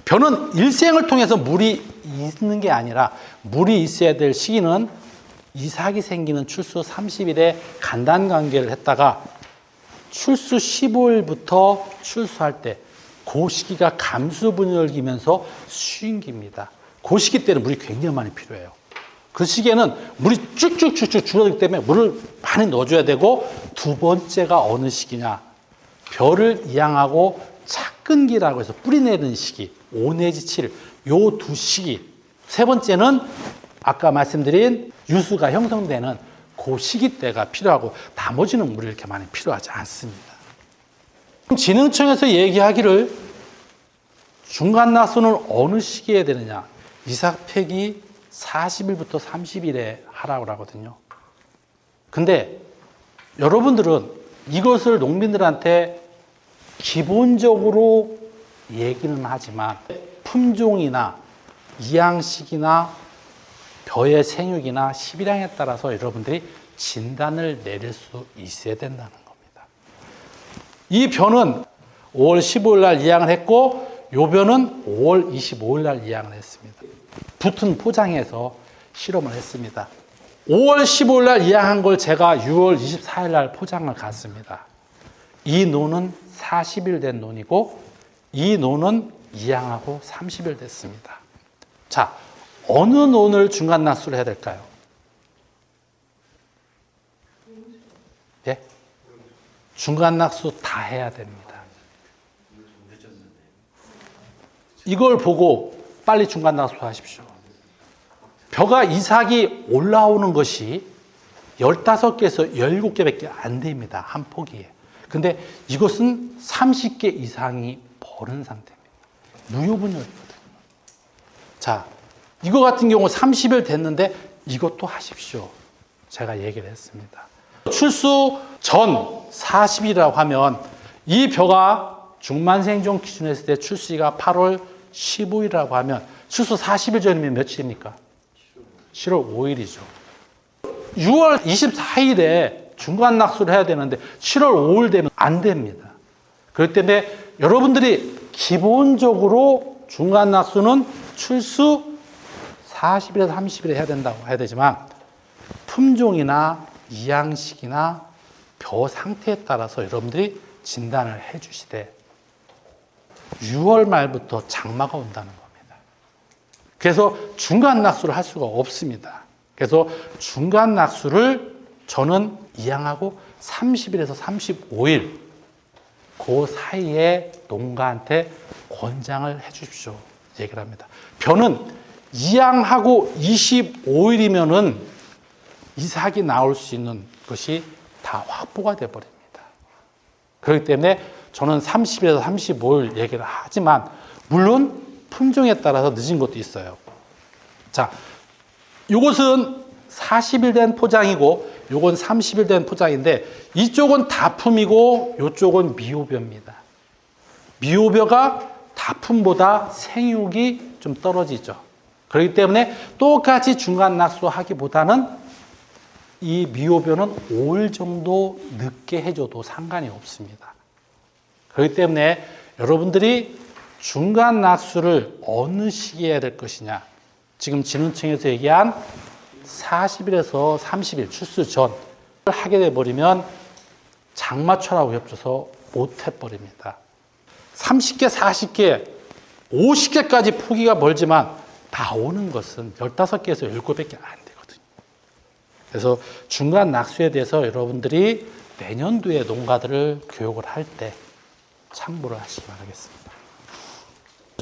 벼는 일생을 통해서 물이 있는 게 아니라 물이 있어야 될 시기는 이삭이 생기는 출수 30일에 간단관계를 했다가 출수 15일부터 출수할 때 그 시기가 감수분열기면서 수인기입니다. 그 시기 때는 물이 굉장히 많이 필요해요. 그 시기에는 물이 쭉쭉쭉쭉 줄어들기 때문에 물을 많이 넣어줘야 되고, 두 번째가 어느 시기냐, 벼를 이양하고 착근기라고 해서 뿌리 내리는 시기 5 내지 7, 요 두 시기. 세 번째는 아까 말씀드린 유수가 형성되는 그 시기 때가 필요하고, 나머지는 물이 이렇게 많이 필요하지 않습니다. 진흥청에서 얘기하기를 중간낙수는 어느 시기에 되느냐, 이삭팩이 40일부터 30일에 하라고 하거든요. 근데 여러분들은 이것을 농민들한테 기본적으로 얘기는 하지만 품종이나 이양식이나 벼의 생육이나 십일향에 따라서 여러분들이 진단을 내릴 수 있어야 된다는 겁니다. 이 벼는 5월 15일 날 이양을 했고, 요 벼는 5월 25일 날 이양을 했습니다. 붙은 포장해서 실험을 했습니다. 5월 15일 날 이양한 걸 제가 6월 24일 날 포장을 갔습니다. 이 논은 40일 된 논이고, 이 논은 이양하고 30일 됐습니다. 자, 어느 논을 중간낙수를 해야 될까요? 예? 중간낙수 다 해야 됩니다. 이걸 보고 빨리 중간낙수 하십시오. 벼가 이삭이 올라오는 것이 15개에서 17개밖에 안 됩니다. 한 포기에. 근데 이것은 30개 이상이 버는 상태입니다. 무효분열이거든요. 자, 이거 같은 경우 30일 됐는데 이것도 하십시오. 제가 얘기를 했습니다. 출수 전 40일이라고 하면 이 벼가 중만생종 기준으로 했을 때 출수가 8월 15일이라고 하면 출수 40일 전이면 며칠입니까? 7월 5일이죠. 6월 24일에 중간낙수를 해야 되는데 7월 5일 되면 안 됩니다. 그렇기 때문에 여러분들이 기본적으로 중간낙수는 출수 40일에서 30일에 해야 된다고 해야 되지만, 품종이나 이양식이나 벼 상태에 따라서 여러분들이 진단을 해 주시되 6월 말부터 장마가 온다는 겁니다. 그래서 중간낙수를 할 수가 없습니다. 그래서 중간낙수를 저는 이양하고 30일에서 35일 그 사이에 농가한테 권장을 해 주십시오. 얘기를 합니다. 벼는 이양하고 25일이면은 이삭이 나올 수 있는 것이 다 확보가 돼 버립니다. 그렇기 때문에 저는 30일에서 35일 얘기를 하지만, 물론 품종에 따라서 늦은 것도 있어요. 자, 요것은 40일 된 포장이고 요건 30일 된 포장인데, 이쪽은 다품이고 요쪽은 미호벼입니다. 미호벼가 다품보다 생육이 좀 떨어지죠. 그렇기 때문에 똑같이 중간낙수하기보다는 이 미호벼는 5일 정도 늦게 해줘도 상관이 없습니다. 그렇기 때문에 여러분들이 중간낙수를 어느 시기에 해야 될 것이냐, 지금 진흥청에서 얘기한 40일에서 30일 출수 전 하게 돼버리면 장마철하고 겹쳐서 못 해버립니다. 30개, 40개, 50개까지 포기가 멀지만 나오는 것은 15개에서 17개밖에 안 되거든요. 그래서 중간 낙수에 대해서 여러분들이 내년도에 농가들을 교육을 할 때 참고를 하시기 바라겠습니다.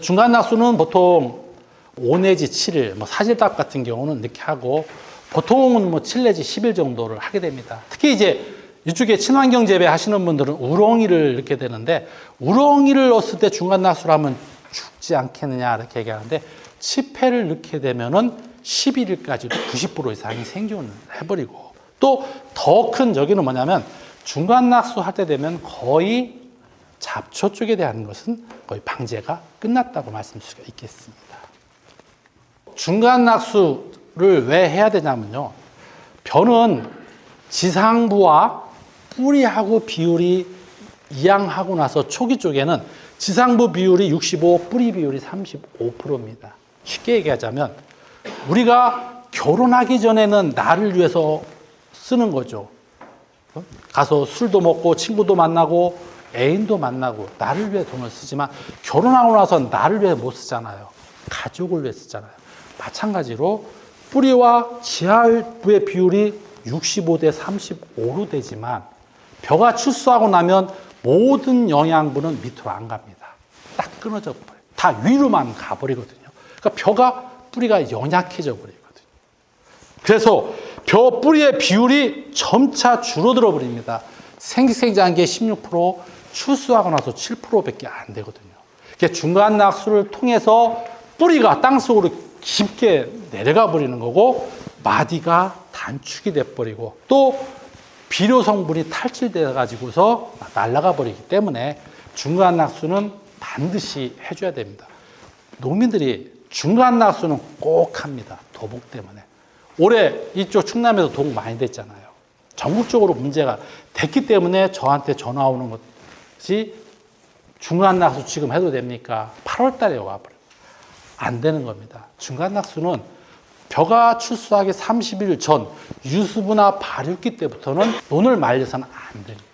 중간 낙수는 보통 5 내지 7일, 사질답 같은 경우는 이렇게 하고, 보통은 7 내지 10일 정도를 하게 됩니다. 특히 이제 이쪽에 친환경 재배 하시는 분들은 우렁이를 넣게 되는데, 우렁이를 넣었을 때 중간 낙수를 하면 죽지 않겠느냐 이렇게 얘기하는데, 치패를 넣게 되면은 11일까지도 90% 이상이 생존을 해버리고, 또 더 큰 저기는 뭐냐면 중간 낙수 할 때 되면 거의 잡초 쪽에 대한 것은 거의 방제가 끝났다고 말씀드릴 수가 있겠습니다. 중간 낙수를 왜 해야 되냐면요, 벼는 지상부와 뿌리하고 비율이 이양하고 나서 초기 쪽에는 지상부 비율이 65, 뿌리 비율이 35%입니다. 쉽게 얘기하자면 우리가 결혼하기 전에는 나를 위해서 쓰는 거죠. 가서 술도 먹고 친구도 만나고 애인도 만나고 나를 위해 돈을 쓰지만 결혼하고 나서 나를 위해 못 쓰잖아요. 가족을 위해 쓰잖아요. 마찬가지로 뿌리와 지하부의 비율이 65대 35로 되지만 벼가 출수하고 나면 모든 영양분은 밑으로 안 갑니다. 딱 끊어져 버려요. 다 위로만 가버리거든요. 그러니까 벼가 뿌리가 연약해져 버리거든요. 그래서 벼 뿌리의 비율이 점차 줄어들어 버립니다. 생식생장기에 16%, 출수하고 나서 7%밖에 안 되거든요. 중간 낙수를 통해서 뿌리가 땅속으로 깊게 내려가 버리는 거고 마디가 단축이 돼 버리고 또 비료 성분이 탈취돼 가지고서 날아가 버리기 때문에 중간 낙수는 반드시 해줘야 됩니다. 농민들이 중간 낙수는 꼭 합니다. 도복 때문에. 올해 이쪽 충남에서 도복 많이 됐잖아요. 전국적으로 문제가 됐기 때문에 저한테 전화 오는 것이 중간 낙수 지금 해도 됩니까? 8월 달에 와버려요. 안 되는 겁니다. 중간 낙수는 벼가 출수하기 30일 전 유수부나 발육기 때부터는 논을 말려서는 안 됩니다.